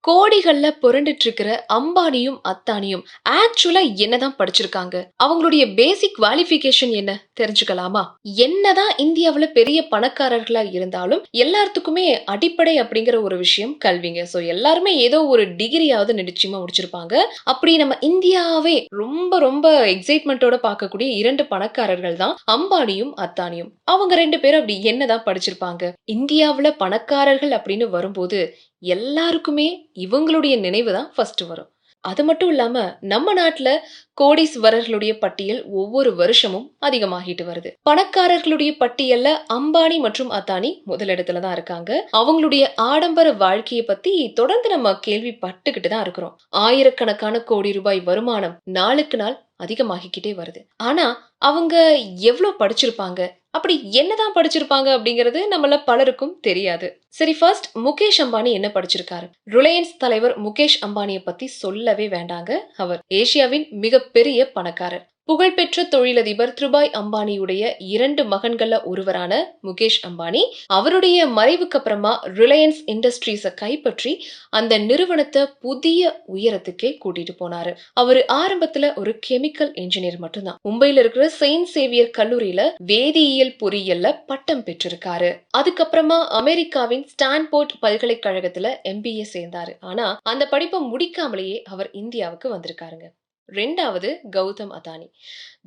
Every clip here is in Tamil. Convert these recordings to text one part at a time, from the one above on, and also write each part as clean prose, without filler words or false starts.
கோடிகள்ல புரண்டுட்டு இருக்கிற அம்பானியும், அத்தானியும் ஆக்சுவலா என்னதான் படிச்சிருக்காங்க? அவங்களுடைய பேசிக் குவாலிஃபிகேஷன் என்ன? தெரிஞ்சுக்கலாமா? என்னதான் இந்தியாவுல பெரிய பணக்காரர்களா இருந்தாலும், எல்லாத்துக்குமே அடிப்படை அப்படிங்கிற ஒரு விஷயம் கல்விங்க. எல்லாருமே ஏதோ ஒரு டிகிரியாவது நிச்சயமா முடிச்சிருப்பாங்க. அப்படி நம்ம இந்தியாவே ரொம்ப ரொம்ப எக்ஸைட்மென்ட்டோட பார்க்கக்கூடிய 2 பணக்காரர்கள் தான் அம்பானியும், அத்தானியும். அவங்க 2 பேரும் அப்படி என்னதான் படிச்சிருப்பாங்க? இந்தியாவுல பணக்காரர்கள் அப்படின்னு வரும்போது, எல்லாருக்குமே இவங்களுடைய நினைவு தான் ஃபர்ஸ்ட் வரும். அது மட்டும் இல்லாம, நம்ம நாட்ல கோடீஸ்வரர்களுடைய பட்டியல் ஒவ்வொரு வருஷமும் அதிகமாகிட்டு வருது. பணக்காரர்களுடைய பட்டியல்ல அம்பானி மற்றும் அத்தானி முதலிடத்துல தான் இருக்காங்க. அவங்களுடைய ஆடம்பர வாழ்க்கைய பத்தி தொடர்ந்து நம்ம கேள்விப்பட்டுக்கிட்டு தான் இருக்கிறோம். ஆயிரக்கணக்கான கோடி ரூபாய் வருமானம் நாளுக்கு நாள் அதிகமாகிக்கிட்டே வருது. ஆனா, அவங்க எவ்ளோ படிச்சிருப்பாங்க? அப்படி என்னதான் படிச்சிருப்பாங்க அப்படிங்கிறது நம்மள பலருக்கும் தெரியாது. சரி, ஃபர்ஸ்ட் முகேஷ் அம்பானி என்ன படிச்சிருக்காரு? ரிலையன்ஸ் தலைவர் முகேஷ் அம்பானிய பத்தி சொல்லவே வேண்டாங்க. அவர் ஏசியாவின் மிகப்பெரிய பணக்காரர். புகழ்பெற்ற தொழிலதிபர் திருபாய் அம்பானியுடைய 2 மகன்கள்ல ஒருவரான முகேஷ் அம்பானி, அவருடைய மறைவுக்கு அப்புறமா ரிலையன்ஸ் இண்டஸ்ட்ரீஸ கைப்பற்றி அந்த நிறுவனத்த புதிய உயரத்துக்கே கூட்டிட்டு போனாரு. அவரு ஆரம்பத்துல ஒரு கெமிக்கல் இன்ஜினியர் மட்டும்தான். மும்பைல இருக்கிற செயின்ட் சேவியர் கல்லூரியில வேதியியல் பொறியியல்ல பட்டம் பெற்றிருக்காரு. அதுக்கப்புறமா அமெரிக்காவின் ஸ்டான்போர்ட் பல்கலைக்கழகத்துல MBA சேர்ந்தாரு. ஆனா அந்த படிப்பை முடிக்காமலேயே அவர் இந்தியாவுக்கு வந்திருக்காருங்க. 2வது கௌதம் அதானி.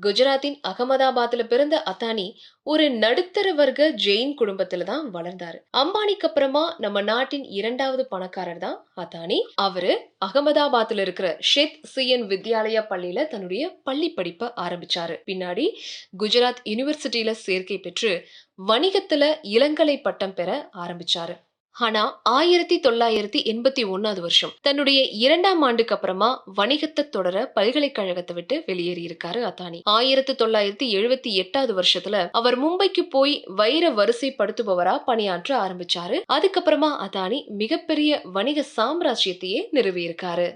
குஜராத்தின் அகமதாபாத்ல பிறந்த அத்தானி ஒரு நடுத்தர வர்க்க ஜெயின் குடும்பத்துல தான் வளர்ந்தாரு. அம்பானிக்கு அப்புறமா நம்ம நாட்டின் 2வது பணக்காரர் தான் அத்தானி. அவரு அகமதாபாத்ல இருக்கிற ஷேத் சியன் வித்யாலயா பள்ளியில தன்னுடைய பள்ளி படிப்பை ஆரம்பிச்சாரு. பின்னாடி குஜராத் யூனிவர்சிட்டியில சேர்க்கை பெற்று வணிகத்துல இளங்கலை பட்டம் பெற ஆரம்பிச்சாரு. ஆனா 1981 வருஷம் தன்னுடைய 2ஆம் ஆண்டுக்கு அப்புறமா வணிகத்தை தொடர பல்கலைக்கழகத்தை விட்டு வெளியேறி இருக்காரு அத்தானி. 1978 வருஷத்துல அவர் மும்பைக்கு போய் வைர வரிசைப்படுத்துபவரா பணியாற்ற ஆரம்பிச்சாரு. அதுக்கப்புறமா அத்தானி மிகப்பெரிய வணிக சாம்ராஜ்யத்தையே நிறுவி இருக்காரு.